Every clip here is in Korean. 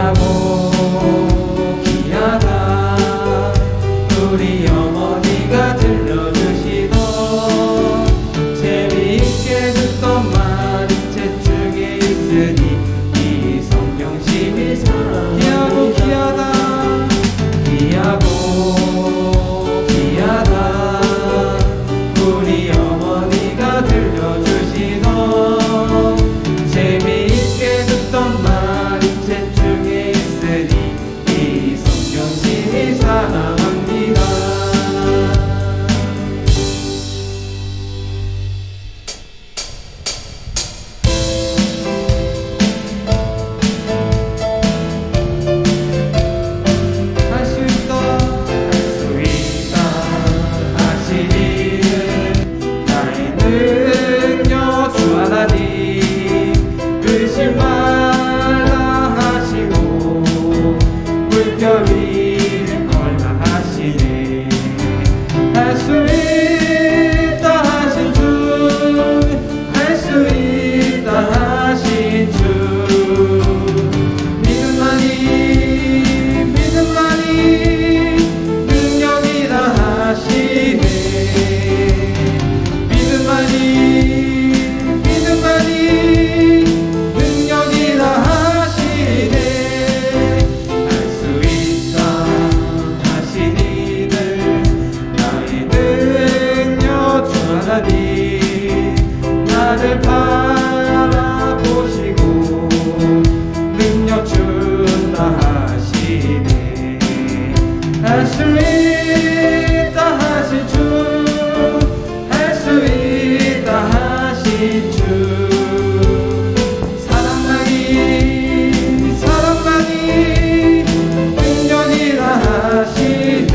귀하고 귀하다 우리 어머니가 들려주시던 재미있게 듣던 말이 책 중에 있으니 이 성경심이 귀하고 귀하다 귀하고 귀하다 우리 어머니가 들려주시던 재미있게 듣던 말이 책 중에 있으니 이 성경심이 사랑합니다. 할 수 있다 하시니 나의 능력 주 하나님 의심 말라 하시고 물결 위를 걸라 하시네. 할 수 있다 하신 주 할 수 있다 하신 주 믿음만이 믿음만이 능력이라 하시네. 믿음만이 믿음만이 능력이라 하시네. 할 수 있다 하신 이들 나의 능력 주 하나님 나를 바라보시고 능력 준다 하시네. 할 수 있다 하신 주 할 수 있다 하신 주 사랑만이 사랑만이 능력이라 하시네.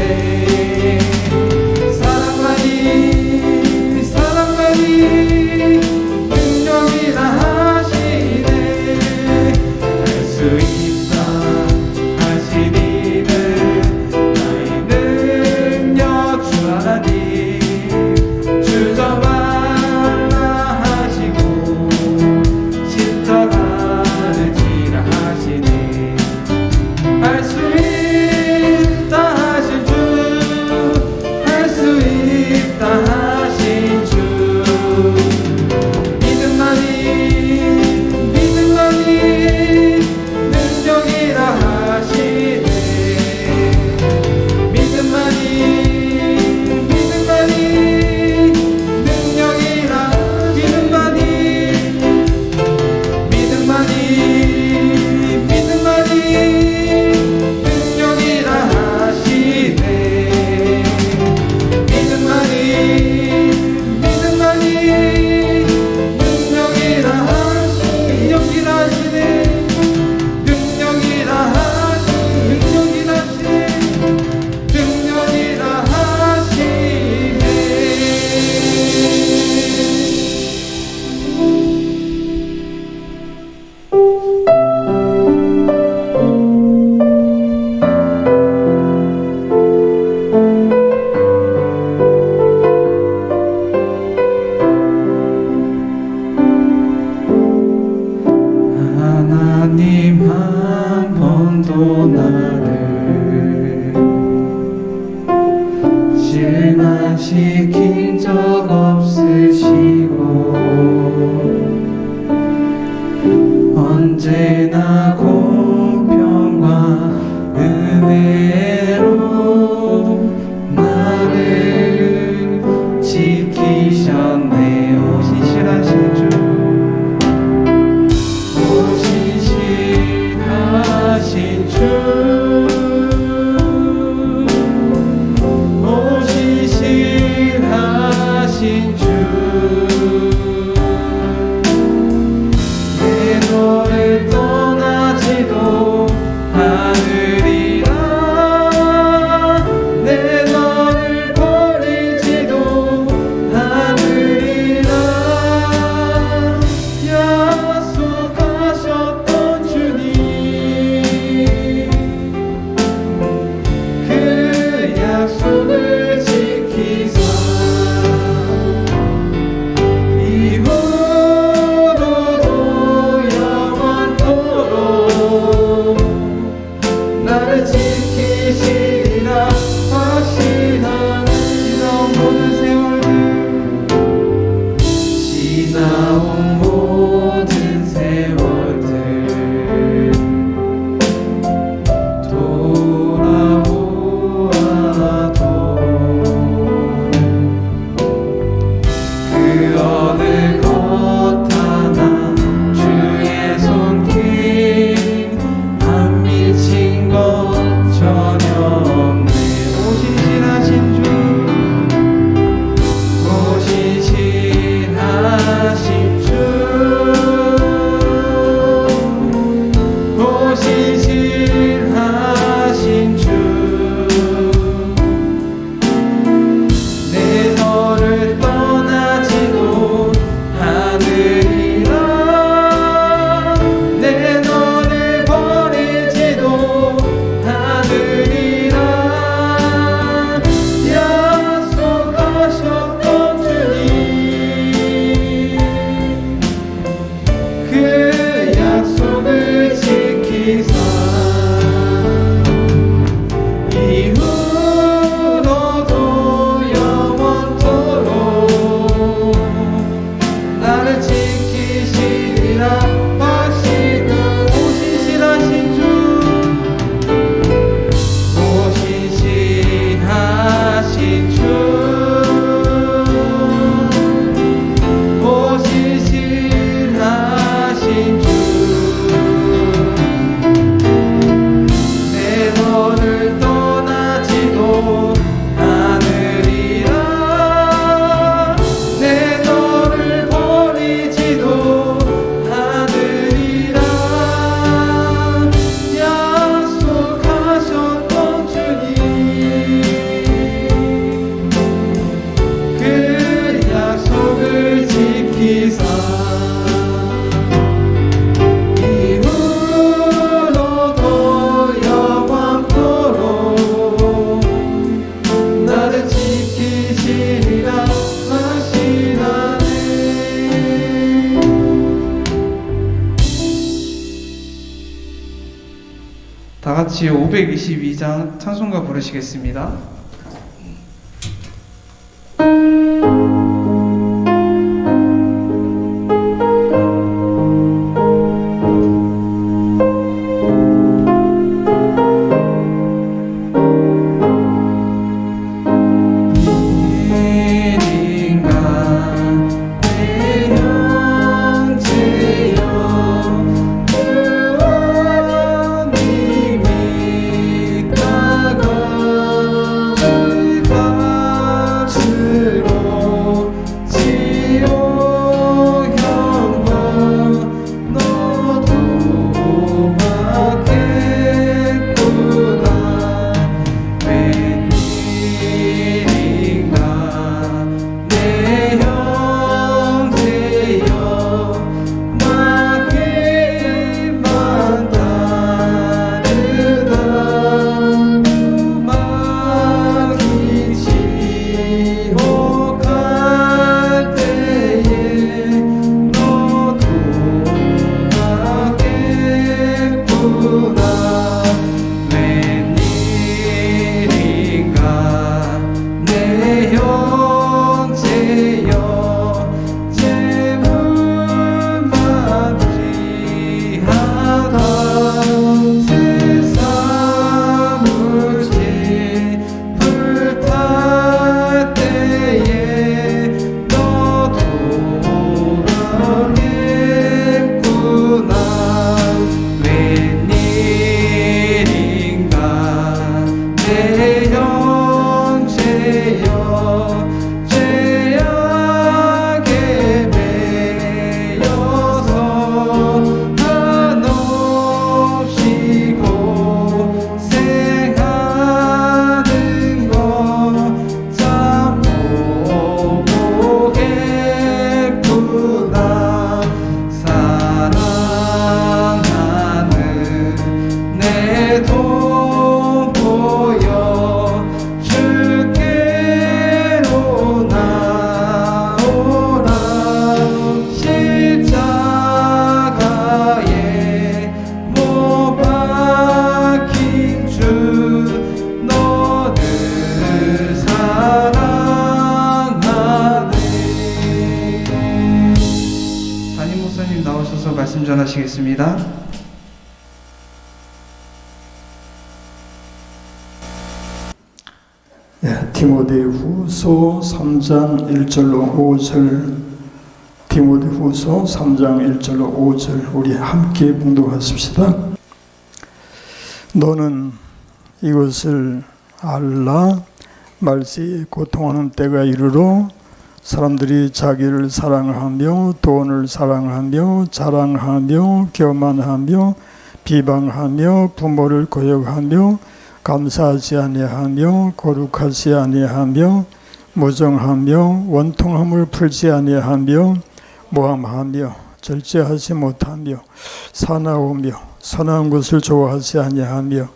사랑만이 사랑만이 능력이라 하시네. 할 수 있다 하신 이들 나의 능력 주 하나님 주저 말라 하시고 십자 가르치라 하시네. 할 수 있다 하신 주 할 수 있다 하신 주 믿음만이 믿음만이 능력이라 하시네. 믿음만이 믿음만이 능력이라 믿음만이 믿음만이 믿음만이 다 같이 522장 찬송가 부르시겠습니다. 말씀 전하시겠습니다. 디모데후서 3장 1절로 5절, 디모데후서 3장 1절로 5절 우리 함께 봉독하십시다. 너는 이것을 알라. 말세에 고통하는 때가 이르러 사람들이 자기를 사랑하며 돈을 사랑하며 자랑하며 교만하며 비방하며 부모를 거역하며 감사하지 아니하며 거룩하지 아니하며 무정하며 원통함을 풀지 아니하며 모함하며 절제하지 못하며 사나우며 선한 것을 좋아하지 아니하며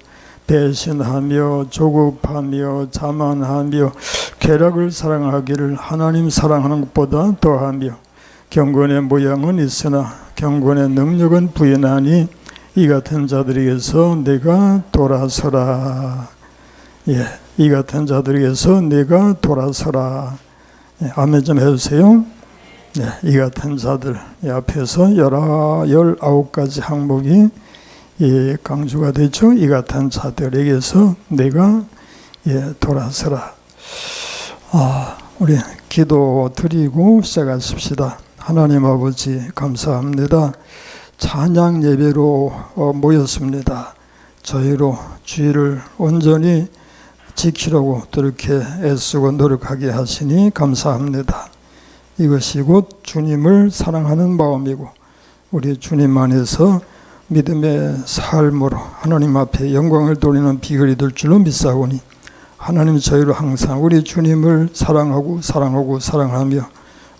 배신하며 조급하며 자만하며 쾌락을 사랑하기를 하나님 사랑하는 것보다 더하며 경건의 모양은 있으나 경건의 능력은 부인하니 이 같은 자들에게서 내가 돌아서라. 이 같은 자들에게서 내가 돌아서라. 아멘 좀 해주세요. 이 같은 자들 앞에서 19가지 항목이 강조가 되죠. 이 같은 자들에게서 내가 돌아서라. 우리 기도 드리고 시작하십시다. 하나님 아버지 감사합니다. 찬양 예배로 모였습니다. 저희로 주의를 온전히 지키려고 또 이렇게 애쓰고 노력하게 하시니 감사합니다. 이것이 곧 주님을 사랑하는 마음이고 우리 주님 안에서 믿음의 삶으로 하나님 앞에 영광을 돌리는 비결이 될 줄로 믿사오니 하나님 저희로 항상 우리 주님을 사랑하고 사랑하며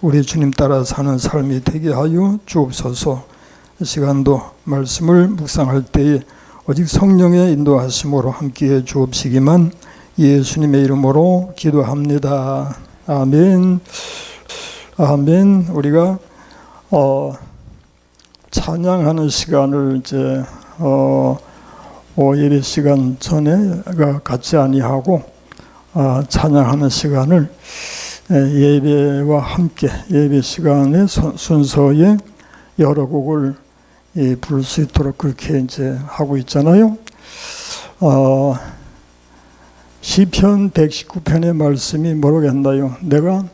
우리 주님 따라 사는 삶이 되게 하여 주옵소서. 이 시간도 말씀을 묵상할 때에 오직 성령의 인도하심으로 함께해 주옵시기만 예수님의 이름으로 기도합니다. 아멘. 아멘. 우리가 찬양하는 시간을 이제 예배 시간 전에 같이 아니하고 찬양하는 시간을 예배와 함께 예배 시간의 순서에 여러 곡을 부를 수 있도록 그렇게 이제 하고 있잖아요. 시편 119편의 말씀이 뭐라고 했나요? 내가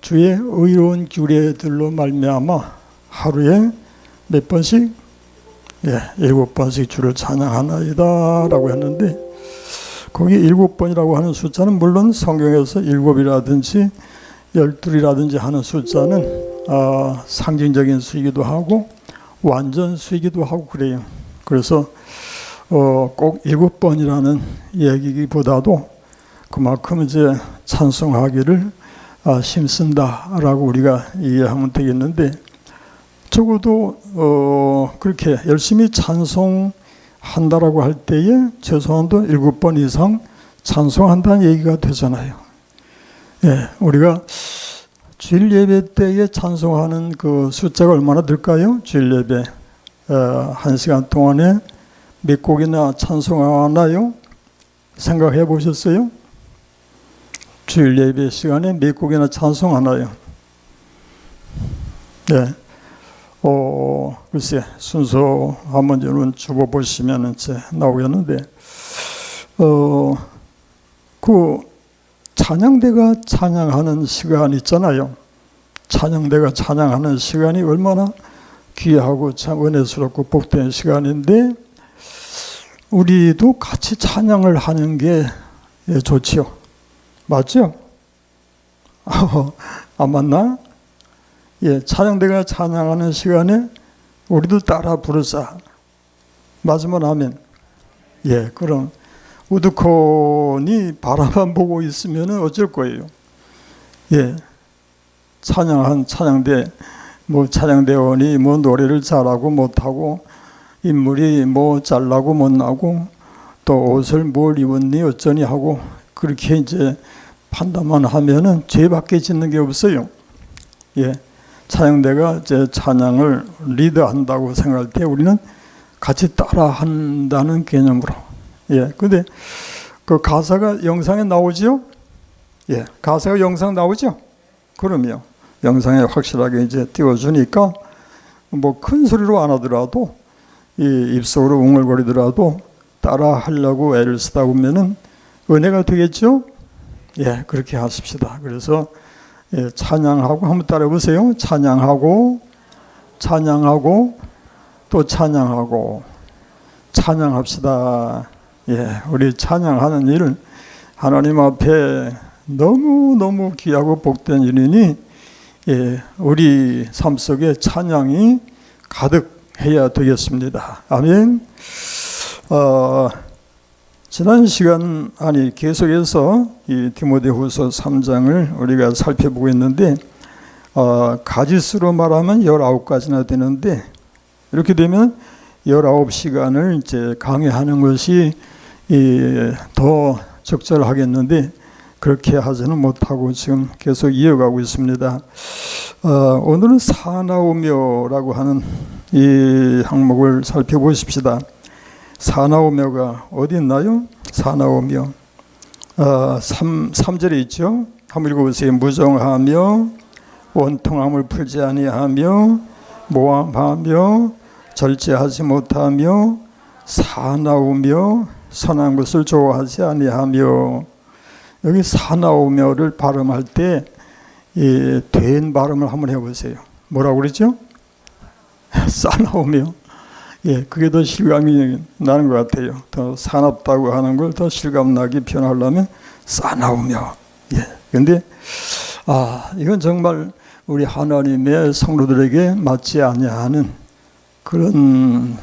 주의 의로운 규례들로 말미암아 하루에 몇 번씩? 7번씩 주를 찬양하나이다 라고 했는데, 거기 7번이라고 하는 숫자는 물론 성경에서 7이라든지 12이라든지 하는 숫자는 상징적인 수이기도 하고 완전 수이기도 하고 그래요. 그래서 꼭 7번이라는 얘기보다도 그만큼 이제 찬송하기를 힘쓴다라고 우리가 이해하면 되겠는데, 적어도 그렇게 열심히 찬송한다라고 할 때에 최소한도 7번 이상 찬송한다는 얘기가 되잖아요. 우리가 주일 예배 때에 찬송하는 그 숫자가 얼마나 될까요? 주일 예배 1시간 동안에 몇 곡이나 찬송하나요? 생각해 보셨어요? 주일 예배 시간에 몇 곡이나 찬송하나요? 글쎄, 순서 한번 저는 주어보시면 이제 나오겠는데, 그 찬양대가 찬양하는 시간 있잖아요. 찬양대가 찬양하는 시간이 얼마나 귀하고 참 은혜스럽고 복된 시간인데, 우리도 같이 찬양을 하는 게 좋지요. 맞죠? 안 맞나? 찬양대가 찬양하는 시간에 우리도 따라 부르자. 맞으면 아멘. 그럼 우두커니 바라만 보고 있으면 어쩔 거예요. 찬양한 찬양대, 찬양대원이 노래를 잘하고 못하고, 인물이 잘나고 못나고, 또 옷을 뭘 입었니 어쩌니 하고, 그렇게 이제 판단만 하면은 죄밖에 짓는 게 없어요. 찬양대가 이제 찬양을 리드한다고 생각할 때 우리는 같이 따라 한다는 개념으로. 근데 그 가사가 영상에 나오지요? 가사가 영상 나오죠? 그럼요. 영상에 확실하게 이제 띄워주니까 큰 소리로 안 하더라도 입속으로 웅얼거리더라도 따라 하려고 애를 쓰다 보면은 은혜가 되겠죠? 그렇게 하십시다. 그래서 찬양하고 한번 따라해 보세요. 찬양하고, 찬양하고, 또 찬양하고, 찬양합시다. 우리 찬양하는 일, 하나님 앞에 너무너무 귀하고 복된 일이니, 우리 삶 속에 찬양이 가득해야 되겠습니다. 아멘. 지난 시간 계속해서 이 디모데후서 3장을 우리가 살펴보고 있는데, 가지수로 말하면 19가지나 되는데, 이렇게 되면 19시간을 이제 강의하는 것이 더 적절하겠는데, 그렇게 하지는 못하고 지금 계속 이어가고 있습니다. 오늘은 사나우며라고 하는 이 항목을 살펴보십시다. 사나우며가 어디 있나요? 사나우며 3절에 있죠. 한번 읽어보세요. 무정하며 원통함을 풀지 아니하며 모함하며 절제하지 못하며 사나우며 선한 것을 좋아하지 아니하며. 여기 사나우며를 발음할 때 된 발음을 한번 해보세요. 뭐라고 그러죠? 사나우며. 그게 더 실감이 나는 것 같아요. 더 사납다고 하는 걸 더 실감나게 표현하려면 사나우며. 근데 이건 정말 우리 하나님의 성도들에게 맞지 아니하는 그런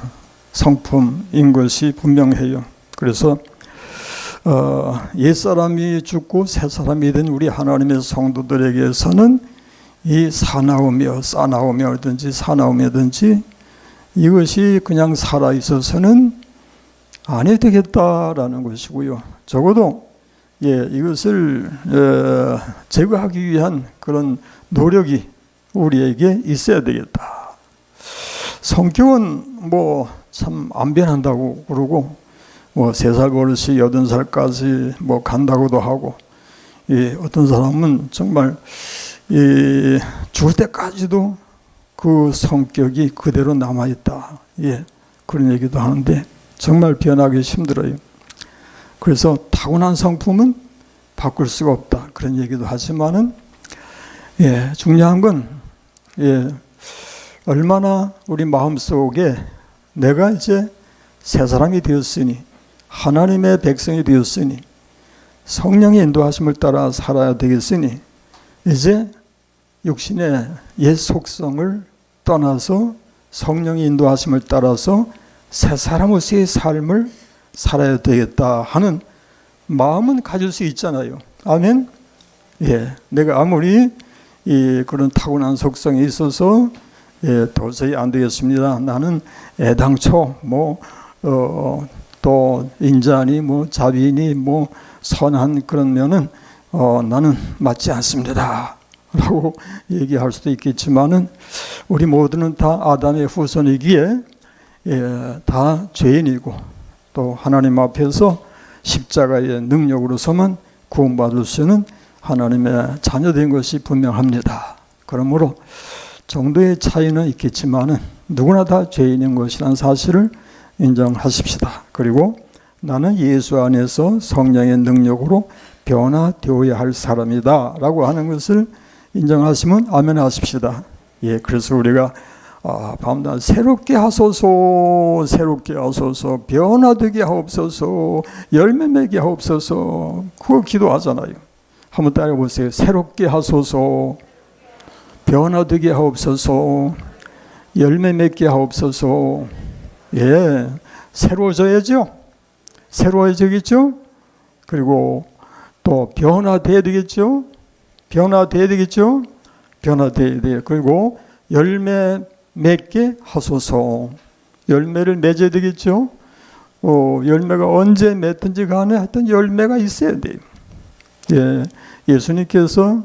성품인 것이 분명해요. 그래서 옛사람이 죽고 새사람이 된 우리 하나님의 성도들에게서는 이 사나우며 싸나우며든지 사나우며든지 이것이 그냥 살아있어서는 안 해도 되겠다라는 것이고요. 적어도 이것을 제거하기 위한 그런 노력이 우리에게 있어야 되겠다. 성격은 참 안 변한다고 그러고, 뭐 3살 버릇이 80살까지 뭐 간다고도 하고, 어떤 사람은 정말 죽을 때까지도 그 성격이 그대로 남아있다. 그런 얘기도 하는데 정말 변하기 힘들어요. 그래서 타고난 성품은 바꿀 수가 없다. 그런 얘기도 하지만은, 중요한 건, 얼마나 우리 마음속에 내가 이제 새 사람이 되었으니, 하나님의 백성이 되었으니, 성령의 인도하심을 따라 살아야 되겠으니, 이제 육신의 옛 속성을 떠나서 성령의 인도하심을 따라서 새 사람으로서의 삶을 살아야 되겠다 하는 마음은 가질 수 있잖아요. 아멘. 내가 아무리 그런 타고난 속성이 있어서 도저히 안 되겠습니다. 나는 애당초 또 인자니 자비니 선한 그런 면은 나는 맞지 않습니다 라고 얘기할 수도 있겠지만은, 우리 모두는 다 아담의 후손이기에 다 죄인이고, 또 하나님 앞에서 십자가의 능력으로서만 구원받을 수 있는 하나님의 자녀된 것이 분명합니다. 그러므로 정도의 차이는 있겠지만은 누구나 다 죄인인 것이라는 사실을 인정하십시다. 그리고 나는 예수 안에서 성령의 능력으로 변화되어야 할 사람이다 라고 하는 것을 인정하시면 아멘 하십시다. 그래서 우리가 밤낮 새롭게 하소서, 새롭게 하소서, 변화되게 하옵소서, 열매 맺게 하옵소서, 그거 기도하잖아요. 한번 따라해 보세요. 새롭게 하소서, 변화되게 하옵소서, 열매 맺게 하옵소서. 새로워져야죠. 새로워지겠죠. 그리고 또 변화돼야 되겠죠. 변화돼야 되겠죠. 변화돼야 돼요. 그리고 열매 맺게 하소서. 열매를 맺어야 되겠죠. 열매가 언제 맺든지 간에 하여튼 열매가 있어야 돼요. 예수님께서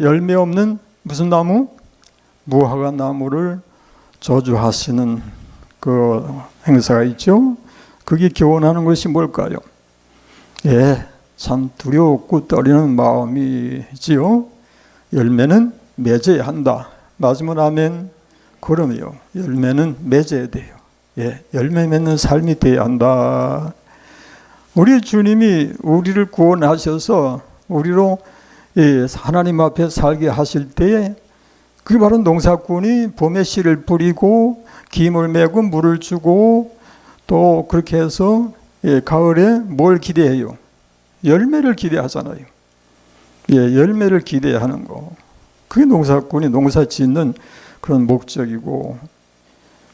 열매 없는 무슨 나무? 무화과 나무를 저주하시는 그 행사가 있죠. 그게 교훈하는 것이 뭘까요? 참 두렵고 떨리는 마음이지요. 열매는 맺어야 한다. 맞으면 아멘. 그럼요. 열매는 맺어야 돼요. 열매 맺는 삶이 돼야 한다. 우리 주님이 우리를 구원하셔서 우리로 하나님 앞에 살게 하실 때에, 그게 바로 농사꾼이 봄에 씨를 뿌리고 기임을 메고 물을 주고 또 그렇게 해서 가을에 뭘 기대해요? 열매를 기대하잖아요. 열매를 기대하는 거. 그게 농사꾼이 농사 짓는 그런 목적이고,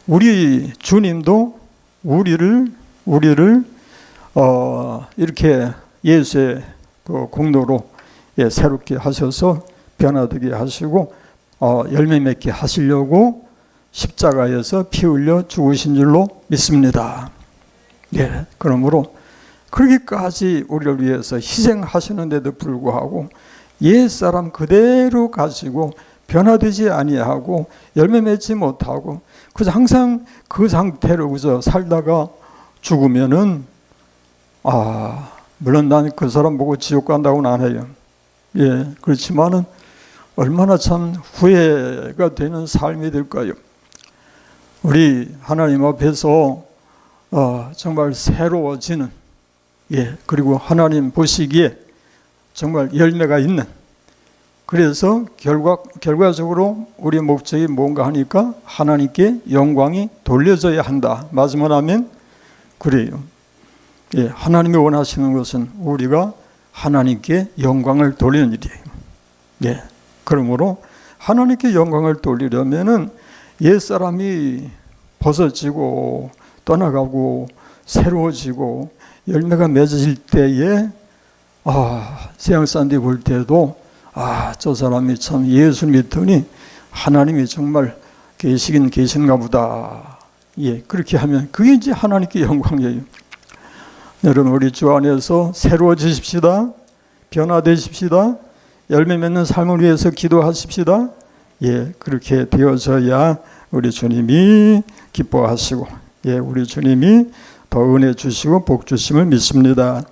우리 주님도 우리를 이렇게 예수의 그 공로로 새롭게 하셔서 변화되게 하시고 열매 맺게 하시려고 십자가에서 피 흘려 죽으신 줄로 믿습니다. 그러므로 그렇게까지 우리를 위해서 희생하시는데도 불구하고 옛사람 그대로 가지고 변화되지 아니하고 열매 맺지 못하고 그래서 항상 그 상태로 그저 살다가 죽으면은 물론 난 그 사람 보고 지옥 간다고는 안 해요. 그렇지만은 얼마나 참 후회가 되는 삶이 될까요? 우리 하나님 앞에서 정말 새로워지는, 그리고 하나님 보시기에 정말 열매가 있는, 그래서 결과적으로 우리의 목적이 뭔가 하니까 하나님께 영광이 돌려져야 한다. 맞으면 아멘? 그래요. 하나님이 원하시는 것은 우리가 하나님께 영광을 돌리는 일이에요. 그러므로 하나님께 영광을 돌리려면은 옛사람이 벗어지고 떠나가고 새로워지고 열매가 맺어질 때에 세상 사람들이 볼 때도 저 사람이 참 예수 믿더니 하나님이 정말 계시긴 계신가 보다. 그렇게 하면 그게 이제 하나님께 영광이에요. 여러분, 우리 주 안에서 새로워지십시다. 변화되십시다. 열매 맺는 삶을 위해서 기도하십시다. 그렇게 되어져야 우리 주님이 기뻐하시고, 예, 우리 주님이 더 은혜 주시고 복 주심을 믿습니다.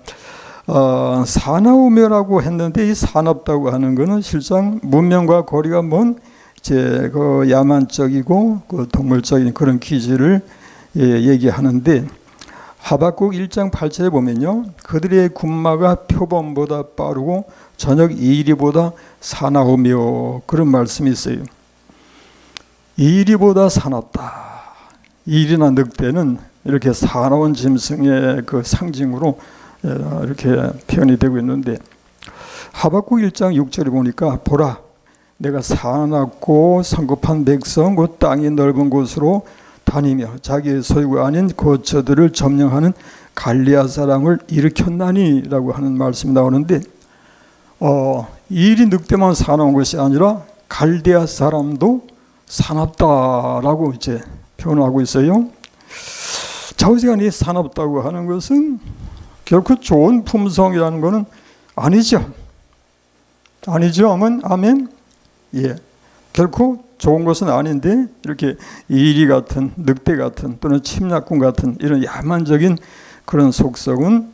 사나우며라고 했는데 이 사납다고 하는 것은 실상 문명과 거리가 먼 이제 그 야만적이고 그 동물적인 그런 기질을 얘기하는데, 하박국 1장 8절에 보면요, 그들의 군마가 표범보다 빠르고 저녁 이리보다 사나우며, 그런 말씀이 있어요. 이리보다 사납다. 이리나 늑대는 이렇게 사나운 짐승의 그 상징으로 이렇게 표현이 되고 있는데, 하박국 1장 6절에 보니까 보라, 내가 사납고 성급한 백성 곧 땅이 넓은 곳으로 다니며 자기의 소유가 아닌 거처들을 점령하는 갈레아 사람을 일으켰나니 라고 하는 말씀이 나오는데, 이리 늑대만 사나운 것이 아니라 갈레아 사람도 사납다라고 이제 표현하고 있어요. 좌우지간이 사납다고 하는 것은 결코 좋은 품성이라는 것은 아니죠. 아니죠. 아멘. 예. 결코 좋은 것은 아닌데, 이렇게 이리 같은, 늑대 같은, 또는 침략군 같은 이런 야만적인 그런 속성은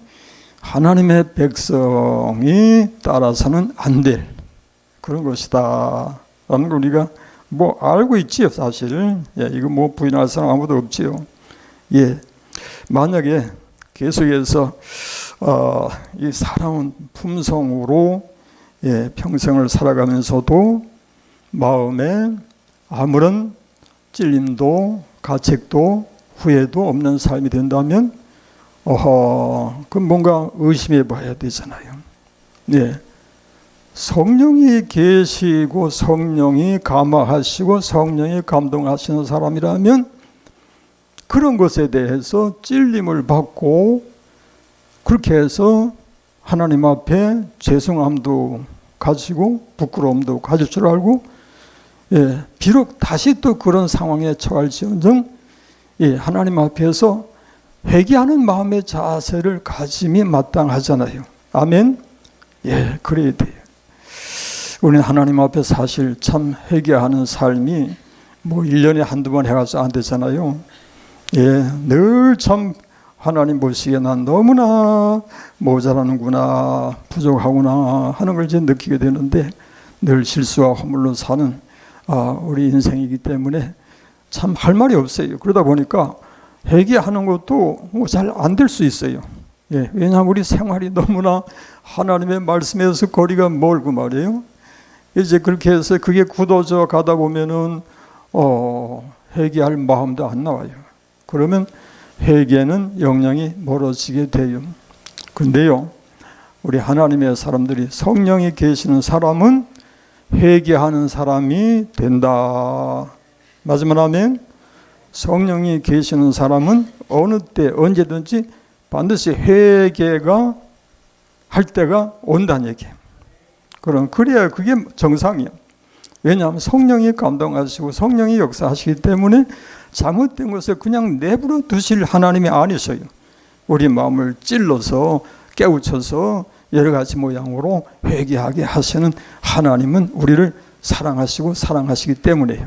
하나님의 백성이 따라서는 안 될 그런 것이다 라는 걸 우리가 뭐 알고 있지요, 사실. 예, 이거 뭐 부인할 사람 아무도 없지요. 예. 만약에 계속해서 이 사나운 품성으로 평생을 살아가면서도 마음에 아무런 찔림도 가책도 후회도 없는 삶이 된다면, 그럼 뭔가 의심해 봐야 되잖아요. 예. 성령이 계시고 성령이 감화하시고 성령이 감동하시는 사람이라면 그런 것에 대해서 찔림을 받고, 그렇게 해서 하나님 앞에 죄송함도 가지고 부끄러움도 가질 줄 알고, 예, 비록 다시 또 그런 상황에 처할지언정 하나님 앞에서 회개하는 마음의 자세를 가짐이 마땅하잖아요. 아멘. 예, 그래야 돼요. 우리는 하나님 앞에 사실 참 회개하는 삶이 뭐 1년에 한두 번 해가지고 안 되잖아요. 예, 늘 참 하나님 보시기에 난 너무나 모자라는구나, 부족하구나 하는 걸 이제 느끼게 되는데, 늘 실수와 허물로 사는 우리 인생이기 때문에 참 할 말이 없어요. 그러다 보니까 회개하는 것도 뭐 잘 안 될 수 있어요. 예, 왜냐하면 우리 생활이 너무나 하나님의 말씀에서 거리가 멀고 말이에요. 이제 그렇게 해서 그게 굳어져 가다 보면은 회개할 마음도 안 나와요. 그러면 회개는 영향이 멀어지게 돼요. 근데요, 우리 하나님의 사람들이, 성령이 계시는 사람은 회개하는 사람이 된다. 맞으면 아멘. 성령이 계시는 사람은 어느 때 언제든지 반드시 회개가 할 때가 온다는 얘기예요. 그래야 그게 정상이야. 왜냐하면 성령이 감동하시고 성령이 역사하시기 때문에 잘못된 것을 그냥 내버려 두실 하나님이 아니셔요. 우리 마음을 찔러서 깨우쳐서 여러 가지 모양으로 회개하게 하시는 하나님은 우리를 사랑하시고 사랑하시기 때문에요.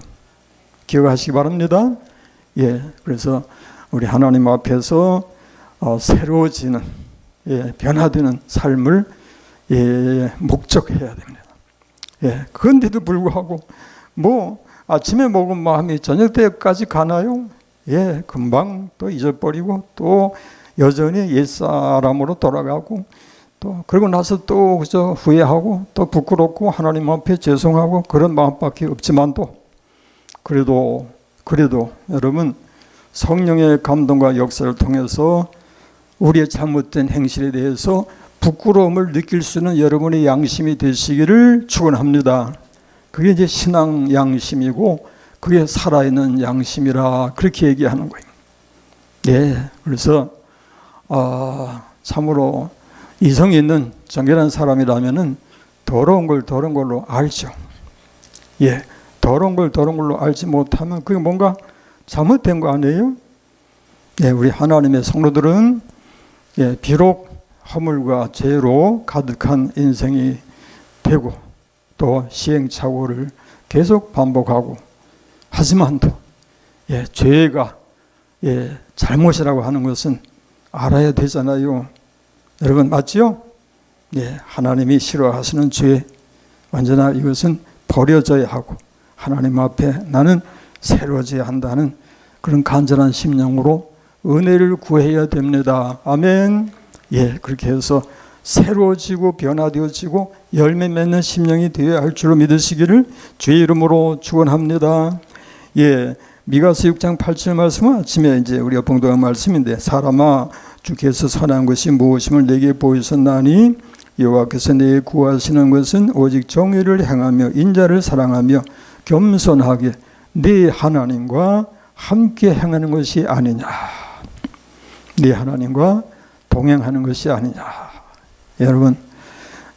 기억하시기 바랍니다. 예, 그래서 우리 하나님 앞에서 새로워지는, 변화되는 삶을 목적해야 됩니다. 예, 그런데도 불구하고 뭐 아침에 먹은 마음이 저녁 때까지 가나요? 예, 금방 또 잊어버리고 또 여전히 옛사람으로 돌아가고, 또 그러고 나서 또 그저 후회하고 또 부끄럽고 하나님 앞에 죄송하고 그런 마음밖에 없지만도, 그래도 여러분, 성령의 감동과 역사를 통해서 우리의 잘못된 행실에 대해서 부끄러움을 느낄 수 있는 여러분의 양심이 되시기를 축원합니다. 그게 이제 신앙 양심이고 그게 살아있는 양심이라 그렇게 얘기하는 거예요. 예, 그래서 참으로 이성이 있는 정결한 사람이라면은 더러운 걸 더러운 걸로 알죠. 예, 더러운 걸 더러운 걸로 알지 못하면 그게 뭔가 잘못된 거 아니에요? 예, 우리 하나님의 성도들은 비록 허물과 죄로 가득한 인생이 되고 또 시행착오를 계속 반복하고, 하지만도 죄가 잘못이라고 하는 것은 알아야 되잖아요. 여러분 맞지요? 하나님이 싫어하시는 죄, 언제나 이것은 버려져야 하고 하나님 앞에 나는 새로워져야 한다는 그런 간절한 심령으로 은혜를 구해야 됩니다. 아멘. 그렇게 해서 새로워지고 변화되어지고 열매 맺는 심령이 되어야 할 줄로 믿으시기를 주의 이름으로 축원합니다. 미가서 6장 8절 말씀은 아침에 이제 우리가 봉독한 말씀인데, 사람아 주께서 선한 것이 무엇임을 내게 보이셨나니 여호와께서 내게 구하시는 것은 오직 정의를 행하며 인자를 사랑하며 겸손하게 네 하나님과 함께 행하는 것이 아니냐. 네 하나님과 동행하는 것이 아니냐. 여러분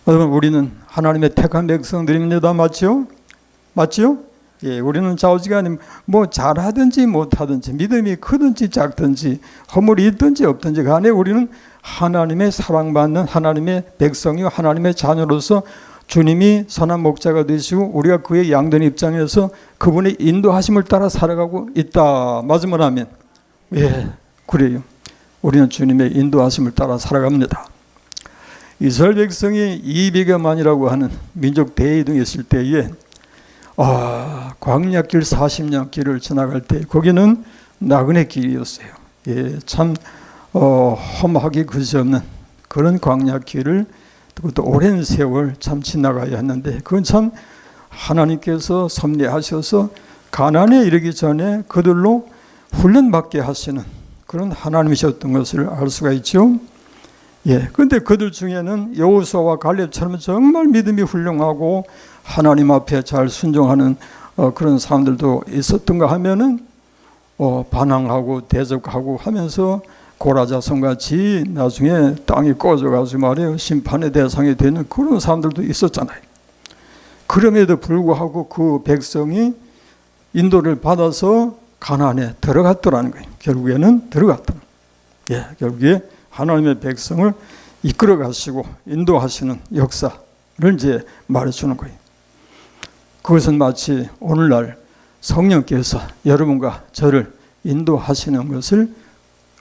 우리는 하나님의 택한 백성들입니다. 맞죠? 우리는 좌우지간에 뭐 잘하든지 못하든지 믿음이 크든지 작든지 허물이 있든지 없든지 간에 우리는 하나님의 사랑받는 하나님의 백성이요 하나님의 자녀로서 주님이 선한 목자가 되시고 우리가 그의 양된 입장에서 그분의 인도하심을 따라 살아가고 있다. 맞으면 아멘. 그래요. 우리는 주님의 인도하심을 따라 살아갑니다. 이스라엘 백성이 200여만이라고 하는 민족 대회 등에 있을 때에 광야길 40년 길을 지나갈 때 거기는 나그네 길이었어요. 참 험하기 그지없는 그런 광야길을 그것도 오랜 세월 참 지나가야 했는데 그건 참 하나님께서 섭리하셔서 가나안에 이르기 전에 그들로 훈련받게 하시는 그런 하나님이셨던 것을 알 수가 있죠. 그런데 그들 중에는 여호수아와 갈렙처럼 정말 믿음이 훌륭하고 하나님 앞에 잘 순종하는 그런 사람들도 있었던가 하면은 반항하고 대적하고 하면서 고라자손같이 나중에 땅이 꺼져가지고 말이에요 심판의 대상이 되는 그런 사람들도 있었잖아요. 그럼에도 불구하고 그 백성이 인도를 받아서 가나안에 들어갔더라는 거예요. 결국에는 들어갔다. 결국에 하나님의 백성을 이끌어 가시고 인도하시는 역사를 이제 말해주는 거예요. 그것은 마치 오늘날 성령께서 여러분과 저를 인도하시는 것을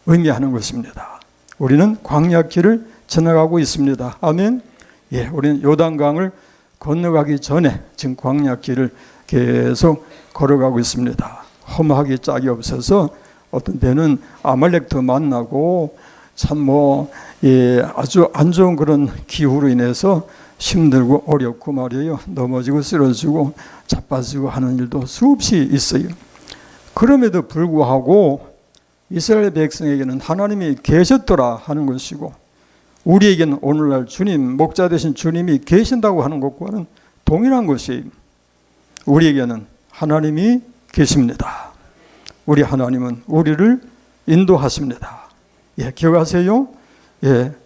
의미하는 것입니다. 우리는 광야길을 지나가고 있습니다. 아멘. 우리는 요단강을 건너가기 전에 지금 광야길을 계속 걸어가고 있습니다. 험하기 짝이 없어서 어떤 때는 아말렉도 만나고 참 아주 안 좋은 그런 기후로 인해서 힘들고 어렵고 말이에요. 넘어지고 쓰러지고 자빠지고 하는 일도 수없이 있어요. 그럼에도 불구하고 이스라엘 백성에게는 하나님이 계셨더라 하는 것이고 우리에게는 오늘날 주님, 목자 되신 주님이 계신다고 하는 것과는 동일한 것이에요. 우리에게는 하나님이 계십니다. 우리 하나님은 우리를 인도하십니다. 기억하세요?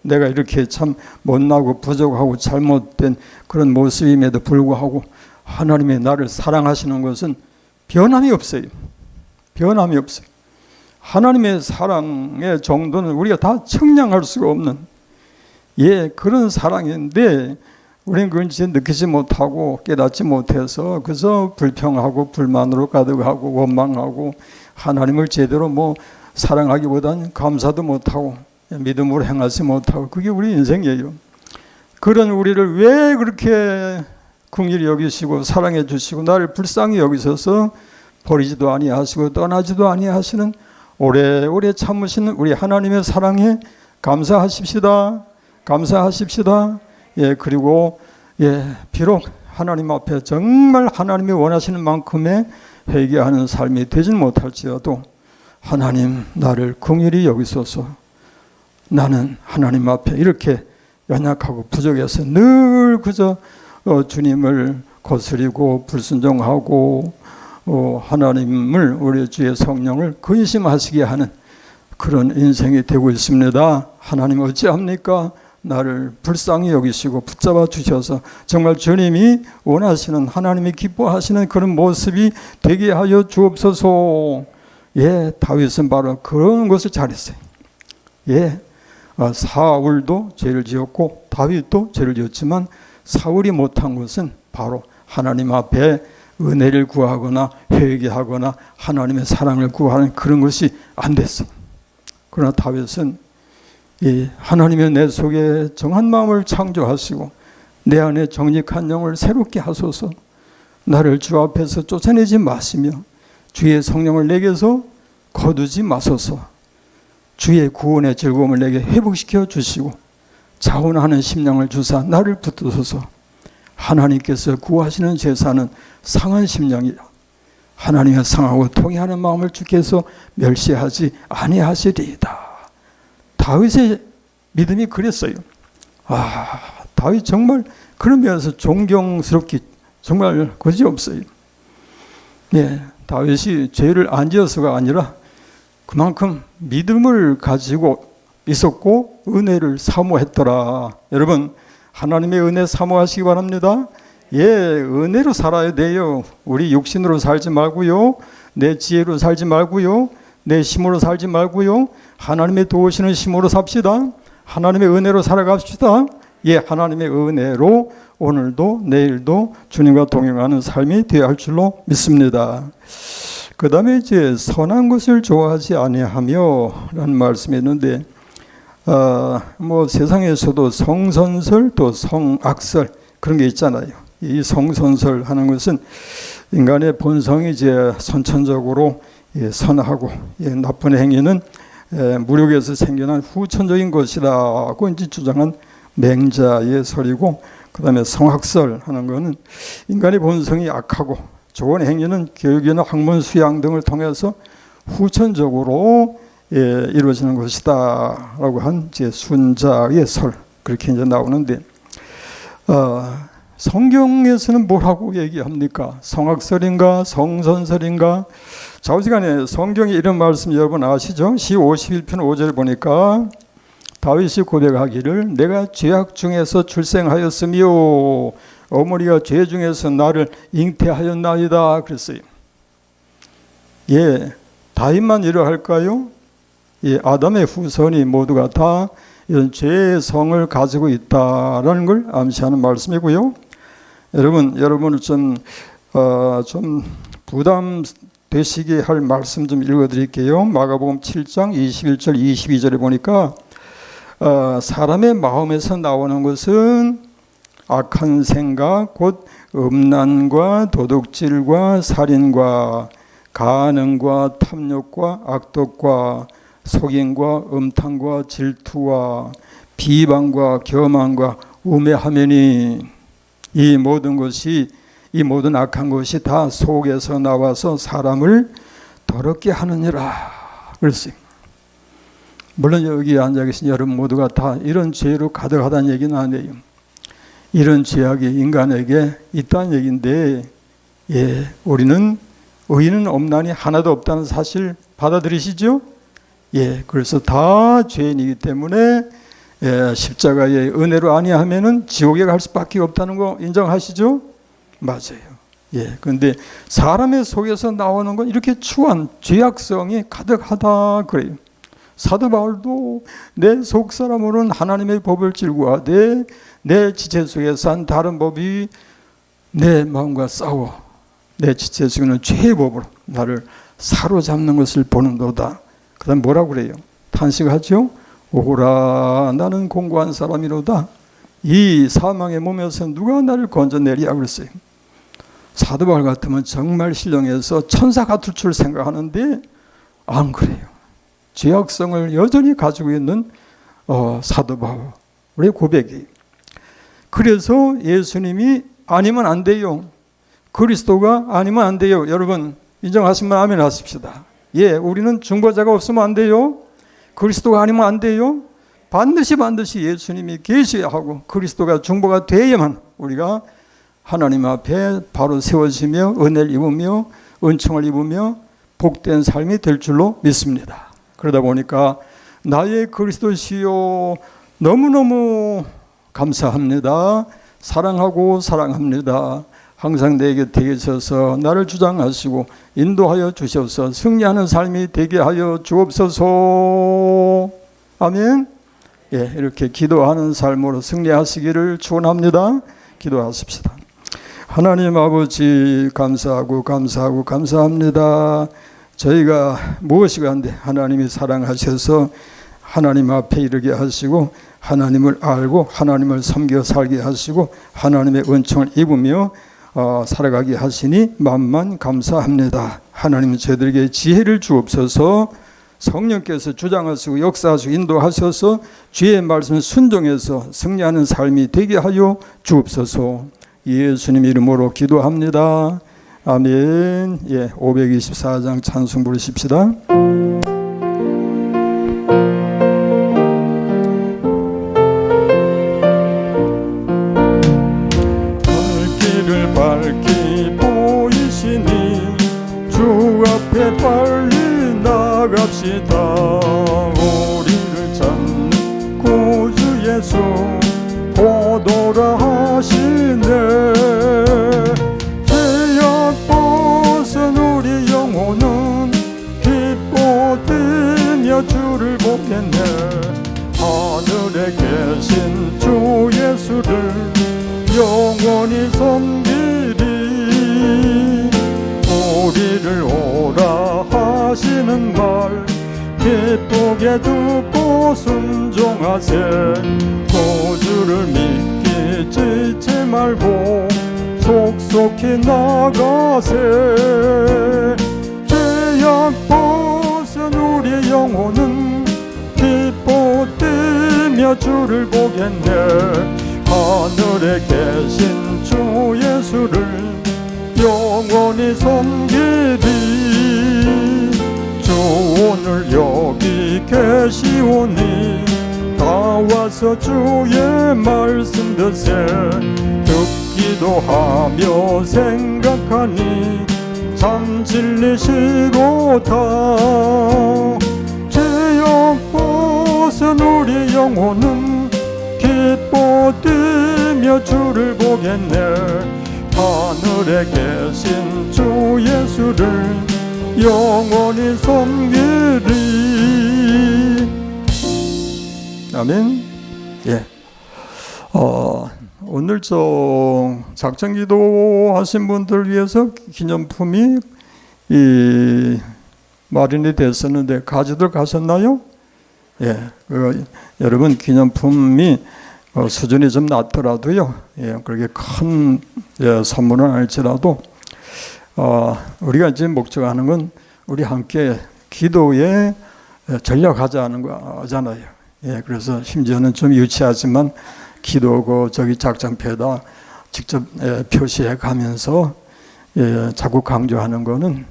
내가 이렇게 참 못나고 부족하고 잘못된 그런 모습임에도 불구하고 하나님이 나를 사랑하시는 것은 변함이 없어요. 변함이 없어요. 하나님의 사랑의 정도는 우리가 다 측량할 수가 없는 그런 사랑인데 우리는 그걸 이제 느끼지 못하고 깨닫지 못해서 그래서 불평하고 불만으로 가득하고 원망하고 하나님을 제대로 사랑하기보다는 감사도 못하고 믿음으로 행하지 못하고 그게 우리 인생이에요. 그런 우리를 왜 그렇게 긍휼히 여기시고 사랑해 주시고 나를 불쌍히 여기셔서 버리지도 아니하시고 떠나지도 아니하시는 오래오래 참으시는 우리 하나님의 사랑에 감사하십시다. 감사하십시다. 그리고 비록 하나님 앞에 정말 하나님이 원하시는 만큼의 회개하는 삶이 되진 못할지라도 하나님 나를 긍휼히 여기소서. 나는 하나님 앞에 이렇게 연약하고 부족해서 늘 그저 주님을 거스리고 불순종하고 하나님을 우리 주의 성령을 근심하시게 하는 그런 인생이 되고 있습니다. 하나님 어찌합니까? 나를 불쌍히 여기시고 붙잡아 주셔서 정말 주님이 원하시는 하나님이 기뻐하시는 그런 모습이 되게 하여 주옵소서. 다윗은 바로 그런 것을 잘했어요. 사울도 죄를 지었고 다윗도 죄를 지었지만 사울이 못한 것은 바로 하나님 앞에 은혜를 구하거나 회개하거나 하나님의 사랑을 구하는 그런 것이 안 됐어. 그러나 다윗은 하나님의 내 속에 정한 마음을 창조하시고 내 안에 정직한 영을 새롭게 하소서. 나를 주 앞에서 쫓아내지 마시며 주의 성령을 내게서 거두지 마소서. 주의 구원의 즐거움을 내게 회복시켜 주시고 자원하는 심령을 주사 나를 붙드소서. 하나님께서 구하시는 제사는 상한 심령이라. 하나님의 상하고 통회하는 마음을 주께서 멸시하지 아니하시리이다. 다윗의 믿음이 그랬어요. 다윗 정말 그런 면에서 존경스럽기 정말 그지없어요. 다윗이 죄를 안 지어서가 아니라 그만큼 믿음을 가지고 있었고 은혜를 사모했더라. 여러분, 하나님의 은혜 사모하시기 바랍니다. 은혜로 살아야 돼요. 우리 육신으로 살지 말고요, 내 지혜로 살지 말고요, 내 힘으로 살지 말고요, 하나님의 도우시는 힘으로 삽시다. 하나님의 은혜로 살아갑시다. 하나님의 은혜로 오늘도 내일도 주님과 동행하는 삶이 되어야 할 줄로 믿습니다. 그 다음에 이제 선한 것을 좋아하지 아니하며 라는 말씀이 있는데, 세상에서도 성선설 또 성악설 그런 게 있잖아요. 이 성선설 하는 것은 인간의 본성이 이제 선천적으로 선하고 나쁜 행위는 무력에서 생겨난 후천적인 것이라고 이제 주장한 맹자의 설이고, 그 다음에 성악설 하는 것은 인간의 본성이 악하고 좋은 행위는 교육이나 학문 수양 등을 통해서 후천적으로 이루어지는 것이다 라고 한 이제 순자의 설, 그렇게 이제 나오는데, 성경에서는 뭐라고 얘기합니까? 성악설인가 성선설인가? 좌우지간에 성경에 이런 말씀 여러분 아시죠? 시 51편 5절 보니까 다윗이 고백하기를 내가 죄악 중에서 출생하였으며 어머니가 죄 중에서 나를 잉태하였나이다 그랬어요. 다윗만 이러할까요? 아담의 후손이 모두가 다 이런 죄의 성을 가지고 있다라는 걸 암시하는 말씀이고요. 여러분은 좀 부담되시게 할 말씀 좀 읽어드릴게요. 마가복음 7장 21절 22절에 보니까 사람의 마음에서 나오는 것은 악한 생각, 곧 음란과 도둑질과 살인과 간음과 탐욕과 악독과 속임과 음탕과 질투와 비방과 교만과 우매하매니 이 모든 악한 것이 다 속에서 나와서 사람을 더럽게 하느니라 그랬어요. 물론 여기 앉아 계신 여러분 모두가 다 이런 죄로 가득하다는 얘기는 아니에요. 이런 죄악이 인간에게 있다는 얘기인데, 우리는 의인은 없나니 하나도 없다는 사실 받아들이시죠? 그래서 다 죄인이기 때문에 십자가의 은혜로 아니하면은 지옥에 갈 수밖에 없다는 거 인정하시죠? 맞아요. 그런데 사람의 속에서 나오는 건 이렇게 추한 죄악성이 가득하다 그래요. 사도 바울도 내 속사람으로는 하나님의 법을 질구하되 내 지체 속에 산 다른 법이 내 마음과 싸워 내 지체 속에는 죄의 법으로 나를 사로잡는 것을 보는도다. 그 다음 뭐라고 그래요? 탄식하죠? 오라 나는 공고한 사람이로다. 이 사망의 몸에서 누가 나를 건져내리야 그랬어요. 사도 바울 같으면 정말 신령해서 천사 같을 줄 생각하는데 안 그래요. 죄악성을 여전히 가지고 있는 사도 바울의 고백이. 그래서 예수님이 아니면 안 돼요. 그리스도가 아니면 안 돼요. 여러분 인정하시면 아멘 하십시다. 우리는 중보자가 없으면 안 돼요. 그리스도가 아니면 안 돼요. 반드시 예수님이 계셔야 하고 그리스도가 중보가 돼야만 우리가 하나님 앞에 바로 세워지며 은혜를 입으며 은총을 입으며 복된 삶이 될 줄로 믿습니다. 그러다 보니까 나의 그리스도시요 너무너무 감사합니다. 사랑합니다. 항상 내 곁에 계셔서 나를 주장하시고 인도하여 주셔서 승리하는 삶이 되게 하여 주옵소서. 아멘. 이렇게 기도하는 삶으로 승리하시기를 축원합니다. 기도하십시다. 하나님 아버지 감사하고 감사합니다. 저희가 무엇이 간데 하나님이 사랑하셔서 하나님 앞에 이르게 하시고 하나님을 알고 하나님을 섬겨 살게 하시고 하나님의 은총을 입으며 살아가게 하시니 만만 감사합니다. 하나님 저희들에게 지혜를 주옵소서. 성령께서 주장하시고 역사하시고 인도하셔서 주의 말씀을 순종해서 승리하는 삶이 되게 하여 주옵소서. 예수님 이름으로 기도합니다. 아멘. 524장 찬송 부르십시다. 발길을 밝히 보이시니 주 앞에 빨리 나갑시다. 우리를 찾는 구주 예수 보도라 하시네. 죄악 벗은 우리 영혼은 기뻐 뛰며 주를 보겠네. 하늘에 계신 주 예수를 영원히 섬기리. 우리를 오라 하시는 말 기쁘게 듣고 순종하세. 구주를 믿기 지지 말고 속속히 나가세. 죄악 벗은 우리 영혼은 기뻐 뛰며 주를 보겠네. 하늘에 계신 주 예수를 영원히 섬기리. 주 오늘 여기 계시오니 다 와서 주의 말씀 듣세. 듣기도 하며 생각하니 참 진리시로다. 죄악 벗은 우리 영혼은 기뻐 뛰며 주를 보겠네. 하늘에 계신 주 예수를 영원히 섬기리. 아멘. 오늘 작정기도 하신 분들 위해서 기념품이 마련이 됐었는데 가지들 가셨나요? 여러분 기념품이 수준이 좀 낮더라도요, 그렇게 큰 선물은 아닐지라도 우리가 이제 목적하는 건 우리 함께 기도에 전력하자는 거잖아요. 그래서 심지어는 좀 유치하지만 기도 작정패에다 직접 표시해 가면서 자꾸 강조하는 거는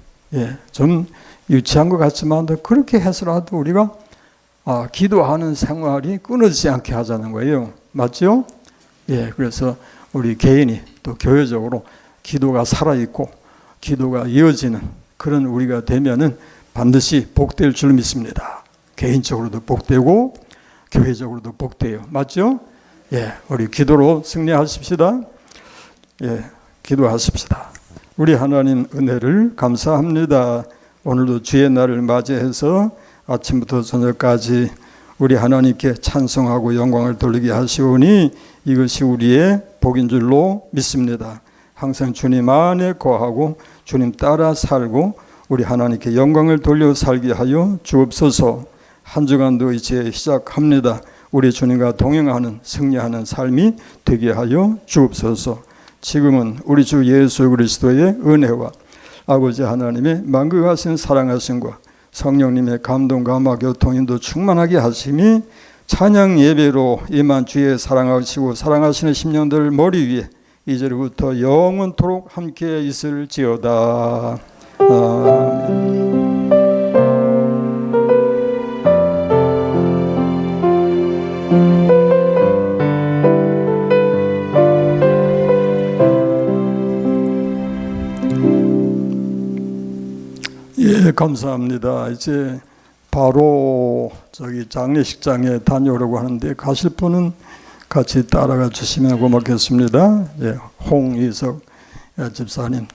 좀 유치한 것 같지만 그렇게 해서라도 우리가 기도하는 생활이 끊어지지 않게 하자는 거예요. 맞죠? 그래서 우리 개인이 또 교회적으로 기도가 살아있고 기도가 이어지는 그런 우리가 되면은 반드시 복될 줄 믿습니다. 개인적으로도 복되고 교회적으로도 복돼요. 맞죠? 우리 기도로 승리하십시다. 기도하십시다. 우리 하나님 은혜를 감사합니다. 오늘도 주의 날을 맞이해서 아침부터 저녁까지 우리 하나님께 찬송하고 영광을 돌리게 하시오니 이것이 우리의 복인 줄로 믿습니다. 항상 주님 안에 거하고 주님 따라 살고 우리 하나님께 영광을 돌려 살게 하여 주옵소서. 한 주간도 이제 시작합니다. 우리 주님과 동행하는 승리하는 삶이 되게 하여 주옵소서. 지금은 우리 주 예수 그리스도의 은혜와 아버지 하나님의 만극하신 사랑하심과 성령님의 감동 감화 교통인도 충만하게 하심이 찬양 예배로 임한 주의 사랑하시고 사랑하시는 심령들 머리 위에 이제부터 영원토록 함께 있을지어다. 아멘. 감사합니다. 이제 바로 장례식장에 다녀오려고 하는데 가실 분은 같이 따라가 주시면 고맙겠습니다. 홍이석 집사님,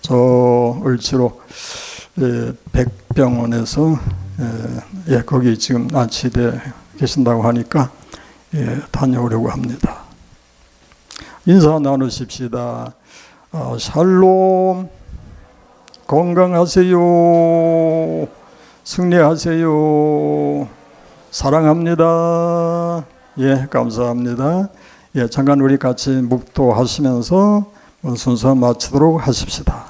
저 을지로 백병원에서 거기 지금 난치돼 계신다고 하니까 다녀오려고 합니다. 인사 나누십시다. 샬롬. 건강하세요. 승리하세요. 사랑합니다. 예, 감사합니다. 예, 잠깐 우리 같이 묵도하시면서 순서 마치도록 하십시다.